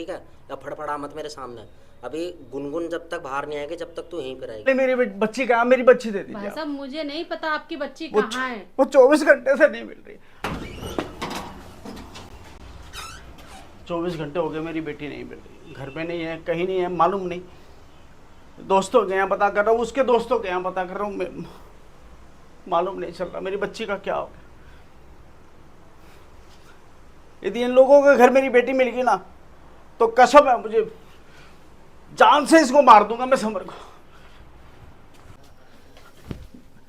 ठीक है, या फड़फड़ा मत मेरे सामने। अभी गुनगुन जब तक बाहर नहीं आएगी जब तक तू यहीं पे रहेगी। मेरी बच्ची कहाँ? मेरी बच्ची दे दीजिए भाई आप। साहब मुझे नहीं पता आपकी बच्ची वो कहाँ है। वो 24 घंटे से नहीं मिल रही। 24 घंटे हो गए मेरी बेटी नहीं मिल रही, घर पे नहीं है, कहीं नहीं है, मालूम नहीं। दोस्तों के यहाँ पता कर रहा हूँ, उसके दोस्तों के यहाँ पता कर रहा हूँ, मालूम नहीं चल रहा मेरी बच्ची का क्या हो गया। यदि इन लोगों के घर मेरी बेटी मिल गई ना तो कसम है मुझे, जान से इसको मार दूंगा मैं समर को।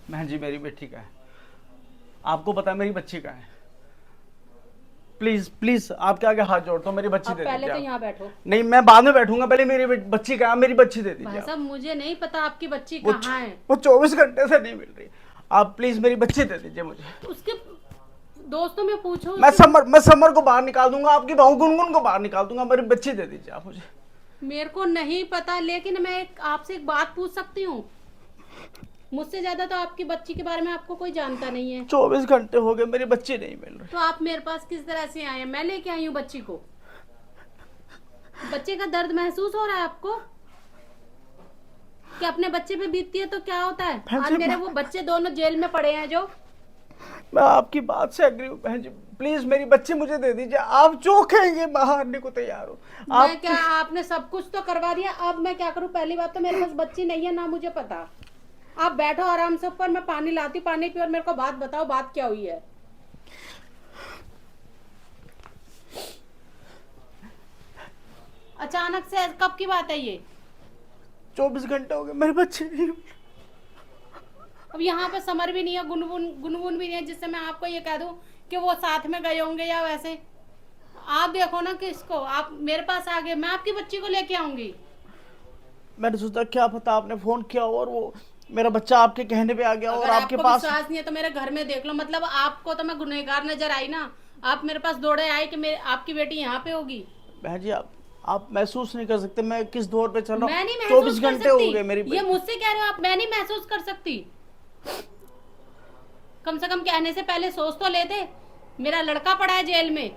बहन जी मेरी बेटी का है, आपको पता है मेरी बच्ची का है। प्लीज प्लीज आपके आगे हाथ जोड़ता हूँ, मेरी बच्ची आप दे पहले दीजिए तो आप। यहाँ बैठो। नहीं मैं बाद में बैठूंगा, पहले मेरी बच्ची का है, मेरी बच्ची दे दीजिए भाई आप। साहब मुझे नहीं पता आपकी बच्ची वो कहाँ है। वो 24 घंटे से नहीं मिल रही, आप प्लीज मेरी बच्ची दे दीजिए मुझे। उसके दोस्तों में पूछो। मैं समर को बाहर निकाल दूंगा, आपकी बहू गुनगुन को बाहर निकाल दूंगा, मेरी बच्ची दे दीजिए आप मुझे। मेरे को नहीं पता, लेकिन मैं आपसे एक बात पूछ सकती हूँ? मुझसे ज्यादा तो आपकी बच्ची के बारे में आपको कोई जानता नहीं है। 24 घंटे हो गए मेरी बच्ची नहीं मिल रही। तो आप मेरे पास किस तरह से आए हैं? मैं लेके आई हूँ बच्ची को। बच्चे का दर्द महसूस हो रहा है आपको कि अपने बच्चे पे बीतती है तो क्या होता है? आज मेरे वो बच्चे दोनों जेल में पड़े हैं जो। मैं आपकी बात से एग्री हूँ बहन जी, प्लीज मेरी बच्ची मुझे दे दीजिए, आप जो कहेंगे मैं हारने को तैयार हूँ। मैं क्या, आपने सब कुछ तो करवा दिया, अब मैं क्या करूँ? पहली बात तो मेरे पास बच्ची नहीं है ना, मुझे पता। आप बैठो आराम से ऊपर, मैं पानी लाती, पानी पियो और मेरे को बात बताओ, बात क्या हुई है? अचानक से कब की बात है ये? 24 घंटे हो गए मेरी बच्ची नहीं मिल रही। अब यहाँ पे समर भी नहीं है, गुनगुन भी नहीं है, जिससे मैं आपको ये कह दूं कि वो साथ में गए होंगे या वैसे। आप देखो ना किसको, आप मेरे पास आ गए, मैं आपकी बच्ची को लेके आऊंगी। मैंने सोचा क्या पता आपने फोन किया और वो मेरा बच्चा आपके कहने पे आ गया और आपके आपको पास। विश्वास नहीं है तो मेरे घर में देख लो। मतलब आपको तो मैं गुनहगार नजर आई ना, आप मेरे पास दौड़े आए कि मेरे आपकी बेटी यहाँ पे होगी। बहन जी आप महसूस नहीं कर सकते मैं किस दौर पे चल रहा मैं हूँ। नहीं महसूस 24 कर घंटे हो सकती। गए मेरी ये मुझसे कह रहे हो आप? मैं नहीं महसूस कर सकती। कम से कम कहने से पहले सोच तो लेते। मेरा लड़का पड़ा है जेल में,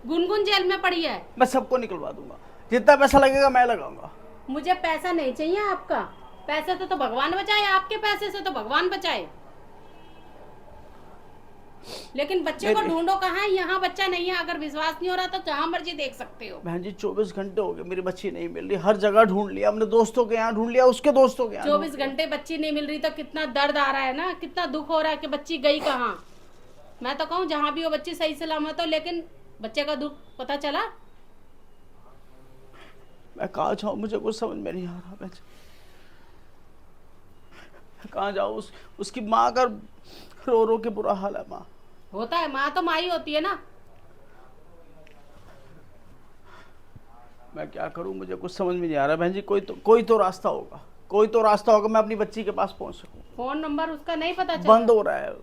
गुनगुन जेल में पड़ी है। मैं सबको निकलवा दूंगा, जितना पैसा लगेगा मैं लगाऊंगा। मुझे पैसा नहीं चाहिए आपका। पैसे तो भगवान बचाए, आपके पैसे से तो भगवान बचाए। लेकिन बच्चे को ढूंढो कहाँ है? यहाँ बच्चा नहीं है। अगर विश्वास नहीं हो रहा तो जहाँ मर्जी देख सकते हो। बहन जी 24 घंटे हो गए मेरी बच्ची नहीं मिल रही, हर जगह ढूंढ लिया हमने, दोस्तों के यहाँ ढूंढ लिया, उसके दोस्तों के यहाँ 24 घंटे बच्ची नहीं मिल रही तो कितना दर्द आ रहा है ना, कितना दुख हो रहा है कि बच्ची गई कहाँ। मैं तो कहूँ जहाँ भी हो बच्ची सही सलामत हो, लेकिन बच्चे का दुख पता चला। मैं कहाँ जाऊँ, मुझे कुछ समझ में नहीं आ रहा। मैं कहाँ जाऊँ? उसकी माँ का रो रो के बुरा हाल है। माँ होता है, माँ तो माँ ही होती है ना। मैं क्या करूँ, मुझे कुछ समझ में नहीं आ रहा। बहन जी कोई तो रास्ता होगा, कोई तो रास्ता होगा मैं अपनी बच्ची के पास पहुँच सकूँ। फोन नंबर उसका नहीं पता चला? बंद हो रहा है,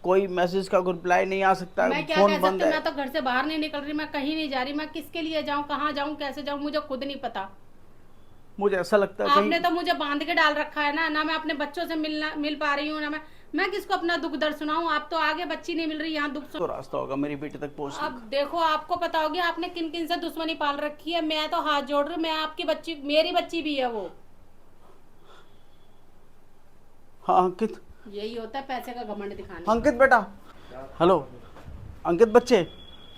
कोई मैसेज का रिप्लाई नहीं आ सकता, मैं क्या फोन कह बंद सकती हूँ? है। मैं तो घर से बाहर नहीं निकल रही, मैं कहीं नहीं जा रही। मैं किसके लिए जाऊँ, कहाँ जाऊँ, कैसे जाऊँ, मुझे खुद नहीं पता। मुझे ऐसा लगता है आपने तो मुझे बांध के डाल रखा है ना मैं अपने बच्चों से मिल पा रही हूँ ना मैं किसको अपना दुख दर्द सुनाऊं। आप तो आगे बच्ची नहीं मिल रही, यहाँ दुख तो रास्ता होगा मेरी बेटी तक पहुंचने अब देखो आपको पता होगी आपने किन किन से दुश्मनी पाल रखी है। मैं तो हाथ जोड़ रही हूँ, मैं आपकी बच्ची, मेरी बच्ची भी है वो। हाँ अंकित, यही होता है पैसे का घमंड दिखाना। अंकित बेटा, हेलो अंकित बच्चे।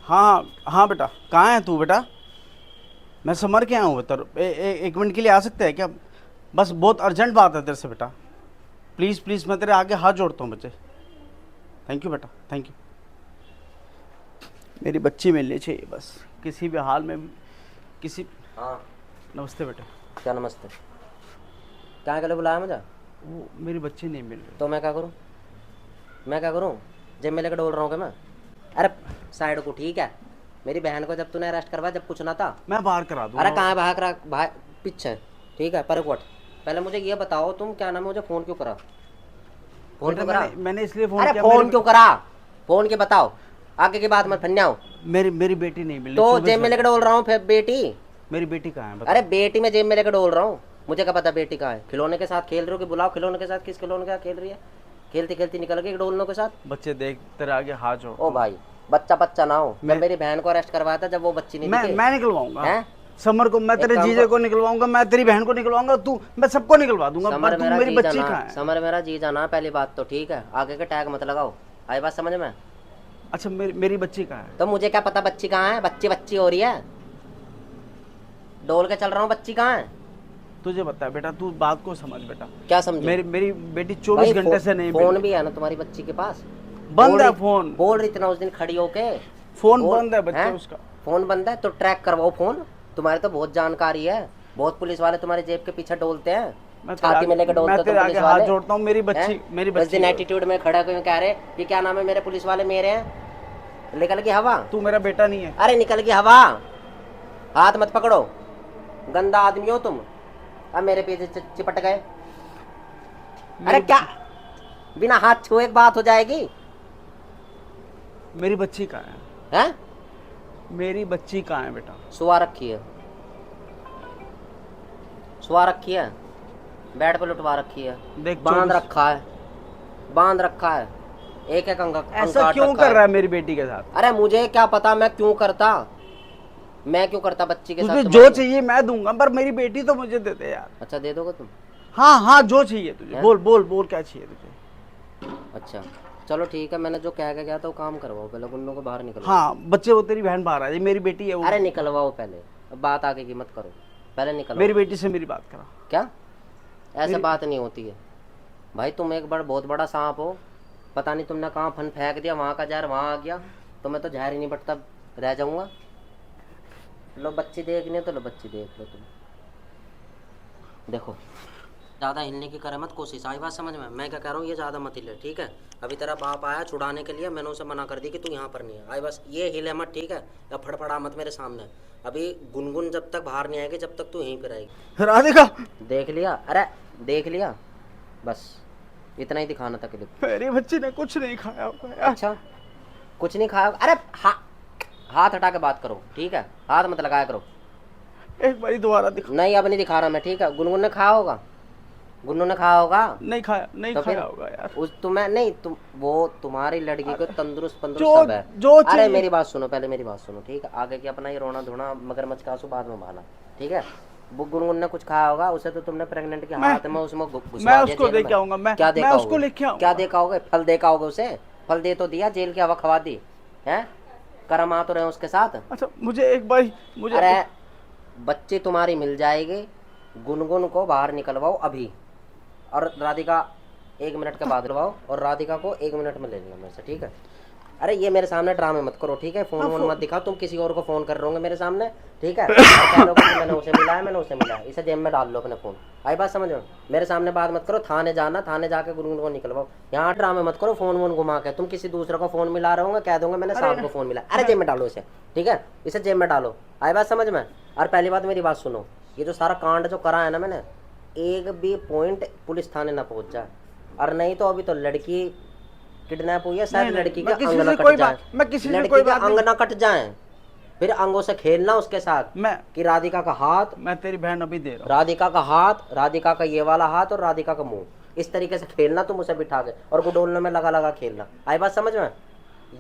हाँ हाँ बेटा, कहाँ है तू बेटा? मैं समर के आया हूँ बेटा, एक मिनट के लिए आ सकते हैं क्या? बस बहुत अर्जेंट बात है तेरे से बेटा, प्लीज़ प्लीज़ मैं तेरे आगे हाथ जोड़ता हूँ बच्चे। थैंक यू बेटा, थैंक यू। मेरी बच्ची मिलनी चाहिए बस, किसी भी हाल में किसी। हाँ नमस्ते बेटा। क्या नमस्ते? क्या के लिए बुलाया मुझे? वो मेरी बच्ची नहीं मिल रही। तो मैं क्या करूँ? मैं क्या करूँ? जब मैं लेकर डोल रहा हूँ क्या मैं? अरे साइड को, ठीक है। मेरी बहन को जब तूने अरेस्ट करवाया, जब कुछ ना था। मैं बाहर करा दूँ। अरे कहाँ भाग रहा, भाग पीछे, ठीक है। पर वट पहले मुझे ये बताओ, तुम क्या नाम है, मुझे फ़ोन क्यों करा? फ़ोन क्यों करा? मैंने इसलिए फ़ोन अरे किया। फ़ोन क्यों करा? फ़ोन के बताओ, आगे की बात मत फन्याओ। मेरी बेटी नहीं मिली तो जेब में लेकर डोल रहा हूँ, फिर बेटी? मेरी बेटी कहाँ है? अरे बेटी मैं जेब में लेकर डोल रहा हूँ, मुझे क्या पता बेटी कहाँ है? खिलौने के साथ खेल रहे हो कि बुलाओ खिलौने के साथ? किस खिलौने के साथ खेल रही है? खेलती खेलती निकल गई डोलनों के साथ। बच्चे देख तेरे आगे हाथ जोड़। ओ भाई, बच्चा ना हो। जब मेरी बहन को अरेस्ट करवाया था, जब वो बच्ची नहीं दिखी। मैं निकलवाऊंगा। हैं? समर को मैं तेरे काम जीजे कर- को निकलवाऊंगा, मैं तेरी बहन को निकलवाऊंगा, तू मैं सबको निकलवा दूंगा, समर पर तू मेरा मेरी जी बच्ची जाना, कहाँ है? समर मेरा जी जाना, पहली बात तो ठीक है, आगे के टैग मत लगाओ, आई बात समझ में? अच्छा मेरी बच्ची कहाँ है? तो मुझे क्या पता बच्ची कहाँ है, बच्ची बच्ची हो रही है, डोल के चल रहा हूँ, बच्ची कहाँ है? तुझे बता बेटा, तू बात को समझ बेटा। क्या समझू? मेरी बेटी भाई 24 घंटे से नहीं फोन मिल भी है ना तुम्हारी बच्ची के पास? बंद बोल है रही- फोन। बोल रही थी ना उस दिन खड़ी होके, फोन बोल- बंद है बच्चे हैं? उसका। फोन बंद है तो ट्रैक करवाओ फोन, तुम्हारे तो बहुत जानकारी है, बहुत पुलिस वाले तुम्हारे जेब के पीछे डोलते हैं, मैं तेरे छाती में आगे- लेकर डोलते मैं हो तेरे तुम आगे पुलिस हाथ वाले। जोड़ता हूँ, मेरी बच्ची हैं? मेरी उस बच्ची दिन एटीट्यूड में खड़ा कोई कह रहे ये क्या नाम है मेरे पुलिस वाले मेरे हैं, निकल गई हवा। तू मेरा बेटा नहीं है। अरे निकल गई हवा, हाथ मत पकड़ो, गंदा आदमी हो तुम, अब मेरे पीछे चिपट गए। अरे क्या बिना हाथ छुए एक बात हो जाएगी? मेरी बच्ची कहाँ है? हैं? मेरी बच्ची कहाँ है बेटा? सुआ रखी है, सुआ रखी है, बेड पे लुटवा रखी है, देख, बांध 24 रखा है, बांध रखा है, एक एक अंग ऐसा काट क्यों रखा कर रहा है मेरी बेटी के साथ? अरे मुझे क्या पता, मैं क्यों करता बच्ची के साथ तुझे जो तुम्हारी? चाहिए मैं दूंगा, पर मेरी बेटी तो मुझे दे दे यार। अच्छा दे दोगे तुम? हाँ हाँ, जो चाहिए तुझे हैं? बोल बोल बोल, क्या चाहिए तुझे? अच्छा चलो ठीक है, मैंने जो कह के गया था वो काम करवाओ, पहले गुन्नों को बाहर निकलवाओ। हाँ बच्चे, वो तेरी बहन बाहर आ जाए, मेरी बेटी है वो। अरे निकलवाओ पहले, अब बात आगे की मत करो, पहले निकलवाओ। मेरी बेटी से मेरी बात करा। क्या ऐसे बात नहीं होती है भाई, तुम एक बार बहुत बड़ा सांप हो, पता नहीं तुमने कहाँ फन फेंक दिया, वहाँ का जहर वहाँ आ गया, तो मैं तो जहर ही नहीं बटता रह जाऊंगा। लो बच्ची देखनी है तो लो बच्ची देख लो तुम, देखो ज़्यादा हिलने की करे मत कोशिश, आई बात समझ में? मैं क्या कह रहा हूँ, ये ज़्यादा मत हिले, ठीक है? अभी तेरा बाप आया छुड़ाने के लिए, मैंने उसे मना कर दी कि तू यहाँ पर नहीं है, आई बस ये हिले मत, ठीक है? या फड़फड़ा मत मेरे सामने, अभी गुनगुन जब तक बाहर नहीं आएगी जब तक तू यहीं पर रहेगी। राधिका, देख लिया? अरे देख लिया, बस इतना ही दिखाना था क्लिप। मेरी बच्ची ने कुछ नहीं खाया होगा यार। अच्छा कुछ नहीं खाया? अरे हाथ हटा के बात करो, ठीक है? हाथ मत लगाया करो। एक बारी दोबारा दिखा। नहीं अब नहीं दिखा रहा मैं, ठीक है? गुनगुन ने खाया होगा, गुन्नू ने खाया होगा, नहीं खाया, नहीं तो खाया फिर होगा यार। उस तुम्हें नहीं, तुम वो तुम्हारी लड़की को तंदुरुस्त जो- सब है। जो अरे चाहिए। मेरी बात सुनो, पहले मेरी बात सुनो, ठीक है? आगे की अपना ये रोना धोना मगरमच्छ का आंसू बाद में बहाना, ठीक है? वो गुनगुन ने कुछ खाया होगा, उसे तो तुमने प्रेग्नेंट के हाथ में उसमें घुसवा मैं दिया उसको जेल लेके में। आऊंगा, क्या मैं देखा उसको होगा? लेके आऊंगा। क्या देखा होगा? फल देखा होगा उसे, फल दे तो दिया, जेल की हवा खवा दी है, कर्म आ तो रहे उसके साथ। अच्छा मुझे एक बारी, मुझे अरे बच्ची तुम्हारी मिल जाएगी, गुनगुन को बाहर निकलवाओ अभी, और राधिका 1 मिनट के बाद निकलवाओ, और राधिका को 1 मिनट में ले लियो मेरे से, ठीक है? अरे ये मेरे सामने ड्रामे मत करो, ठीक है? फोन वोन मत दिखाओ, तुम किसी और को फोन कर रहे होंगे मेरे सामने, ठीक है? और कह लो कि मैंने उसे मिला है, मैंने उसे मिला है, इसे जेब में डाल लो अपने फोन, आई बात समझ में? मेरे सामने बात मत करो, थाने जाना, थाने जाके गुनगुन को निकलवाओ, यहाँ ड्रामे मत करो, फोन वोन घुमा के, तुम किसी दूसरे को फोन मिला रहे होंगे, कह दूंगा मैंने साहब को फोन मिला। अरे जेब में डालो इसे, ठीक है? इसे जेब में डालो, आई बात समझ में? और पहली बात मेरी बात सुनो, ये जो सारा कांड जो करा है ना मैंने, एक भी पॉइंट पुलिस थाने ना पहुंच जाए, और नहीं तो अभी तो लड़की किडनैप हुई है, शायद नहीं, लड़की मैं का किसी अंग से ना कोई कट जाए, बात- मैं किसी से लड़की कोई के बात अंग नहीं- ना कट जाए, फिर अंगों से खेलना उसके साथ, मैं कि राधिका का हाथ, मैं तेरी बहन अभी दे रहा हूँ। राधिका का हाथ, राधिका का ये वाला हाथ और राधिका का मुंह, इस तरीके से खेलना तुम उसे बिठा के, और गुडोलने में लगा लगा खेलना, आई बात समझ में?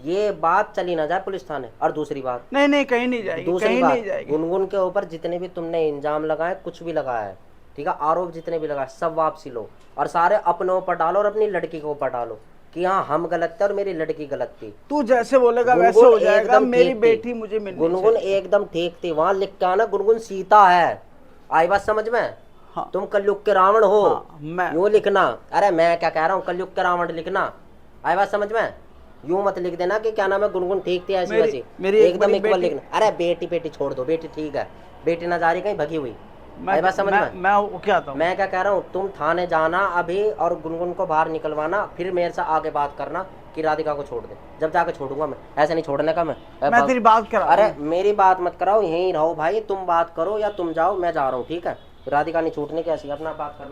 ये बात चली ना जाए पुलिस थाने। और दूसरी बात, नहीं नहीं, कहीं नहीं जाएगी, दूसरी कहीं बात, नहीं जाएगी। गुनगुन के ऊपर जितने भी तुमने इंजाम लगाए, कुछ भी लगाया है, ठीक है? आरोप जितने भी लगाए सब वापसी लो, और सारे अपने ऊपर डालो और अपनी लड़की के ऊपर डालो कि हाँ हम गलत थे और मेरी लड़की गलत थी। तू जैसे बोलेगा वैसे गुनगुन हो जाएगा, एकदम मेरी ठीक थी। बेटी मुझे मिलनी गुनगुन चाहिए। एकदम ठीक थी, वहां लिख के आना गुनगुन सीता है, आई बात समझ में? हाँ। तुम कलयुग के रावण हो, हाँ, मैं यूं लिखना। अरे मैं क्या कह रहा हूँ, कलयुग के रावण लिखना, आई बात समझ में? यूं मत लिख देना कि क्या नाम है गुनगुन ठीक थी ऐसी मेरी- वैसी, मेरी एक एकदम बड़ी इक्वल बेटी- लिखना। अरे बेटी बेटी छोड़ दो, बेटी ठीक है, बेटी ना जा रही कहीं भगी हुई, आई बात समझ में? मैं वो क्या आता हूँ। मैं क्या कह रहा हूँ, तुम थाने जाना अभी और गुनगुन को बाहर निकलवाना, फिर मेरे से आगे बात करना कि राधिका को छोड़ दे, जब जाके छोड़ूंगा मैं, ऐसे नहीं छोड़ने का मैं तेरी बात करा। अरे मेरी बात मत कराओ, यहीं रहो भाई, तुम बात करो या तुम जाओ, मैं जा रहा हूँ, ठीक है? राधिका नहीं छूटने की, ऐसी अपना बात करना।